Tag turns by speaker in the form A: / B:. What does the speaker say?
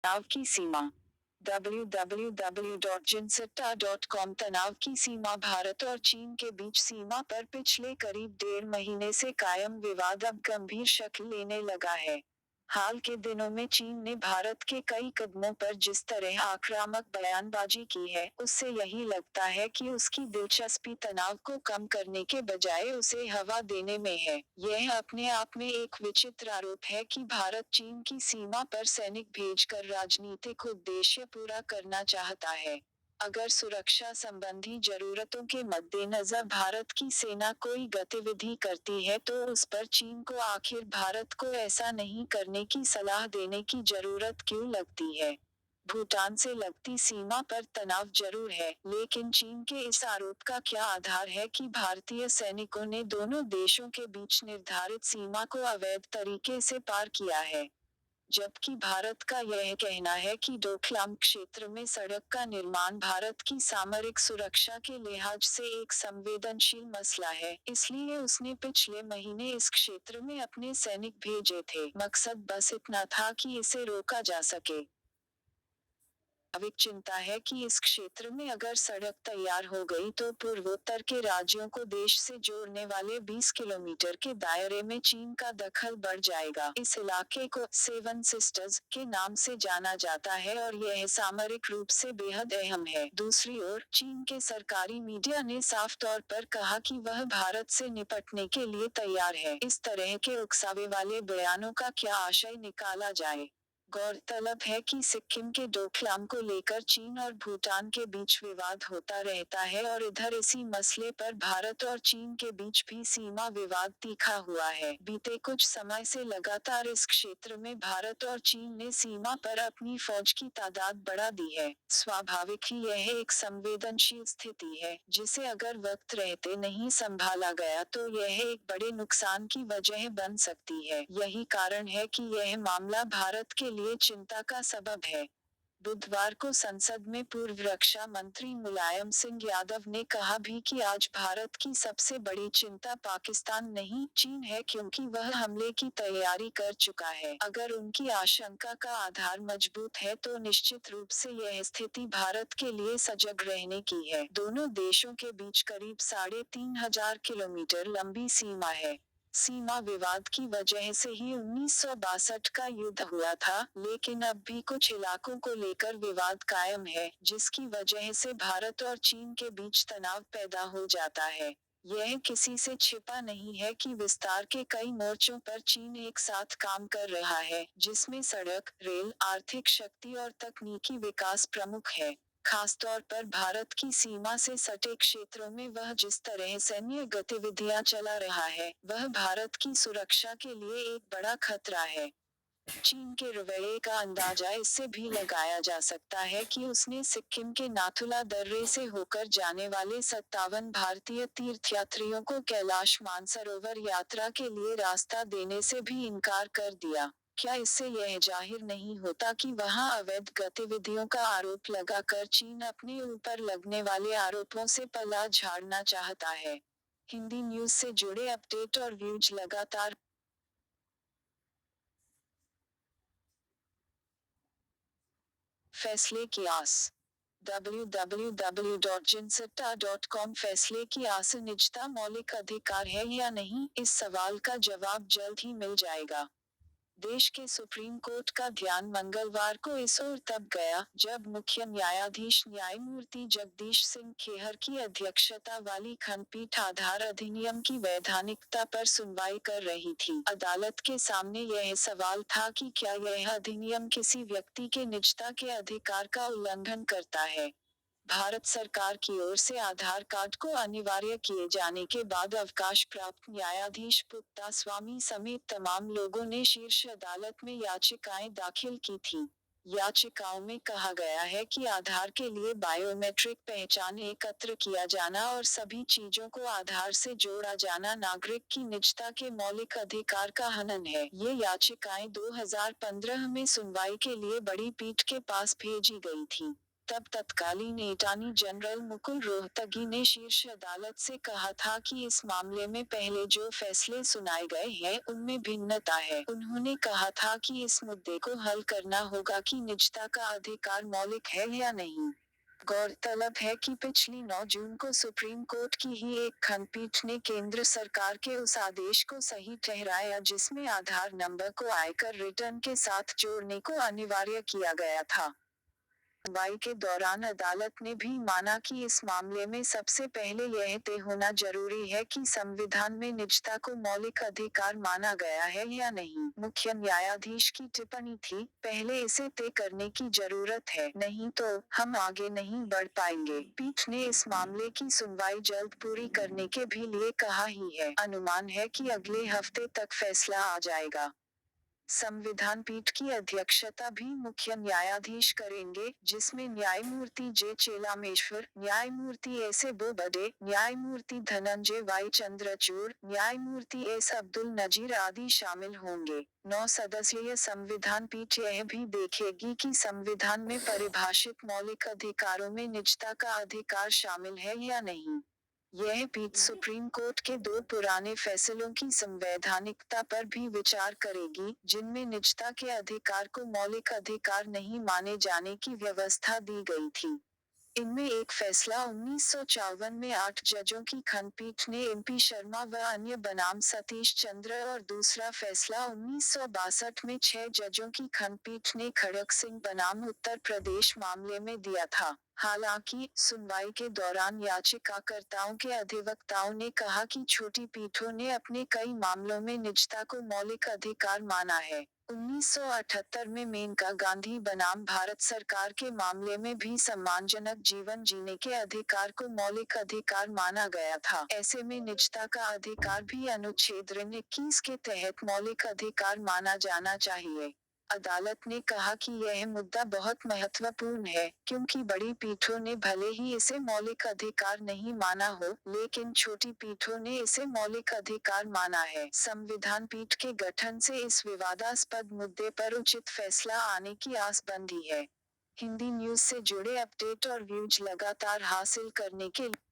A: तनाव की सीमा www.jinsetta.com तनाव की सीमा भारत और चीन के बीच सीमा पर पिछले करीब 1.5 महीने से कायम विवाद अब गंभीर शक्ल लेने लगा है। हाल के दिनों में चीन ने भारत के कई कदमों पर जिस तरह आक्रामक बयानबाजी की है, उससे यही लगता है कि उसकी दिलचस्पी तनाव को कम करने के बजाय उसे हवा देने में है। यह अपने आप में एक विचित्र आरोप है कि भारत चीन की सीमा पर सैनिक भेजकर राजनीतिक उद्देश्य पूरा करना चाहता है। अगर सुरक्षा संबंधी जरूरतों के मद्देनजर भारत की सेना कोई गतिविधि करती है तो उस पर चीन को आखिर भारत को ऐसा नहीं करने की सलाह देने की जरूरत क्यों लगती है। भूटान से लगती सीमा पर तनाव जरूर है, लेकिन चीन के इस आरोप का क्या आधार है कि भारतीय सैनिकों ने दोनों देशों के बीच निर्धारित सीमा को अवैध तरीके से पार किया है। जबकि भारत का यह कहना है कि डोकलाम क्षेत्र में सड़क का निर्माण भारत की सामरिक सुरक्षा के लिहाज से एक संवेदनशील मसला है, इसलिए उसने पिछले महीने इस क्षेत्र में अपने सैनिक भेजे थे। मकसद बस इतना था कि इसे रोका जा सके। स्वाभाविक चिंता है कि इस क्षेत्र में अगर सड़क तैयार हो गई तो पूर्वोत्तर के राज्यों को देश से जोड़ने वाले 20 किलोमीटर के दायरे में चीन का दखल बढ़ जाएगा। इस इलाके को सेवन सिस्टर्स के नाम से जाना जाता है और यह सामरिक रूप से बेहद अहम है। दूसरी ओर, चीन के सरकारी मीडिया ने साफ तौर पर कहा कि वह भारत से निपटने के लिए तैयार है। इस तरह के उकसावे वाले बयानों का क्या आशय निकाला जाए? गौरतलब है कि सिक्किम के डोकलाम को लेकर चीन और भूटान के बीच विवाद होता रहता है और इधर इसी मसले पर भारत और चीन के बीच भी सीमा विवाद तीखा हुआ है। बीते कुछ समय से लगातार इस क्षेत्र में भारत और चीन ने सीमा पर अपनी फौज की तादाद बढ़ा दी है। स्वाभाविक ही यह एक संवेदनशील स्थिति है, जिसे अगर वक्त रहते नहीं संभाला गया तो यह एक बड़े नुकसान की वजह बन सकती है। यही कारण है कि यह मामला भारत के लिए चिंता का सबब है। बुधवार को संसद में पूर्व रक्षा मंत्री मुलायम सिंह यादव ने कहा भी कि आज भारत की सबसे बड़ी चिंता पाकिस्तान नहीं, चीन है, क्योंकि वह हमले की तैयारी कर चुका है। अगर उनकी आशंका का आधार मजबूत है तो निश्चित रूप से यह स्थिति भारत के लिए सजग रहने की है। दोनों देशों के बीच करीब 3,500 किलोमीटर लंबी सीमा है। सीमा विवाद की वजह से ही 1962 का युद्ध हुआ था, लेकिन अब भी कुछ इलाकों को लेकर विवाद कायम है, जिसकी वजह से भारत और चीन के बीच तनाव पैदा हो जाता है। यह किसी से छिपा नहीं है कि विस्तार के कई मोर्चों पर चीन एक साथ काम कर रहा है, जिसमें सड़क, रेल, आर्थिक शक्ति और तकनीकी विकास प्रमुख है। खासतौर पर भारत की सीमा से सटे क्षेत्रों में वह जिस तरह सैन्य गतिविधियां चला रहा है, वह भारत की सुरक्षा के लिए एक बड़ा खतरा है। चीन के रवैये का अंदाजा इससे भी लगाया जा सकता है कि उसने सिक्किम के नाथुला दर्रे से होकर जाने वाले 57 भारतीय तीर्थयात्रियों को कैलाश मानसरोवर यात्रा के लिए रास्ता देने से भी इनकार कर दिया। क्या इससे यह जाहिर नहीं होता कि वहां अवैध गतिविधियों का आरोप लगाकर चीन अपने ऊपर लगने वाले आरोपों से पल्ला झाड़ना चाहता है? हिंदी न्यूज से जुड़े अपडेट और व्यूज लगातार। फैसले की आस www.jinsetta.com फैसले की आस निजता मौलिक अधिकार है या नहीं, इस सवाल का जवाब जल्द ही मिल जाएगा। देश के सुप्रीम कोर्ट का ध्यान मंगलवार को इस ओर तब गया, जब मुख्य न्यायाधीश न्यायमूर्ति जगदीश सिंह खेहर की अध्यक्षता वाली खंडपीठ आधार अधिनियम की वैधानिकता पर सुनवाई कर रही थी। अदालत के सामने यह सवाल था कि क्या यह अधिनियम किसी व्यक्ति के निजता के अधिकार का उल्लंघन करता है। भारत सरकार की ओर से आधार कार्ड को अनिवार्य किए जाने के बाद अवकाश प्राप्त न्यायाधीश पुत्तास्वामी समेत तमाम लोगों ने शीर्ष अदालत में याचिकाएं दाखिल की थीं। याचिकाओं में कहा गया है कि आधार के लिए बायोमेट्रिक पहचान एकत्र किया जाना और सभी चीजों को आधार से जोड़ा जाना नागरिक की निजता के मौलिक अधिकार का हनन है। ये याचिकाएं 2015 में सुनवाई के लिए बड़ी पीठ के पास भेजी गई थीं। तब तत्कालीन अटॉर्नी जनरल मुकुल रोहतगी ने शीर्ष अदालत से कहा था कि इस मामले में पहले जो फैसले सुनाए गए हैं उनमें भिन्नता है। उन्होंने कहा था कि इस मुद्दे को हल करना होगा कि निजता का अधिकार मौलिक है या नहीं। गौरतलब है कि पिछली 9 जून को सुप्रीम कोर्ट की ही एक खंडपीठ ने केंद्र सरकार के उस आदेश को सही ठहराया जिसमें आधार नंबर को आयकर रिटर्न के साथ जोड़ने को अनिवार्य किया गया था। सुनवाई के दौरान अदालत ने भी माना कि इस मामले में सबसे पहले यह तय होना जरूरी है कि संविधान में निजता को मौलिक अधिकार माना गया है या नहीं। मुख्य न्यायाधीश की टिप्पणी थी, पहले इसे तय करने की जरूरत है, नहीं तो हम आगे नहीं बढ़ पाएंगे। पीठ ने इस मामले की सुनवाई जल्द पूरी करने के भी लिए कहा ही है। अनुमान है कि अगले हफ्ते तक फैसला आ जाएगा। संविधान पीठ की अध्यक्षता भी मुख्य न्यायाधीश करेंगे, जिसमें न्यायमूर्ति जे चेलामेश्वर, न्यायमूर्ति एस ए बोबडे, न्यायमूर्ति धनंजय वाई चंद्रचूड़, न्यायमूर्ति एस अब्दुल नजीर आदि शामिल होंगे। 9 सदस्यीय संविधान पीठ यह भी देखेगी कि संविधान में परिभाषित मौलिक अधिकारों में निजता का अधिकार शामिल है या नहीं। यह पीठ सुप्रीम कोर्ट के 2 पुराने फैसलों की संवैधानिकता पर भी विचार करेगी, जिनमें निजता के अधिकार को मौलिक अधिकार नहीं माने जाने की व्यवस्था दी गई थी। इनमें एक फैसला 1954 में 8 जजों की खंडपीठ ने एमपी शर्मा व अन्य बनाम सतीश चंद्र और दूसरा फैसला 1962 में 6 जजों की खंडपीठ ने खड़क सिंह बनाम उत्तर प्रदेश मामले में दिया था। हालांकि, सुनवाई के दौरान याचिकाकर्ताओं के अधिवक्ताओं ने कहा कि छोटी पीठों ने अपने कई मामलों में निजता को मौलिक अधिकार माना है। 1978 में मेनका गांधी बनाम भारत सरकार के मामले में भी सम्मानजनक जीवन जीने के अधिकार को मौलिक अधिकार माना गया था। ऐसे में निजता का अधिकार भी अनुच्छेद 21 के तहत मौलिक अधिकार माना जाना चाहिए। अदालत ने कहा कि यह मुद्दा बहुत महत्वपूर्ण है, क्योंकि बड़ी पीठों ने भले ही इसे मौलिक अधिकार नहीं माना हो, लेकिन छोटी पीठों ने इसे मौलिक अधिकार माना है। संविधान पीठ के गठन से इस विवादास्पद मुद्दे पर उचित फैसला आने की आस बंधी है। हिंदी न्यूज से जुड़े अपडेट और व्यूज लगातार हासिल करने के लिए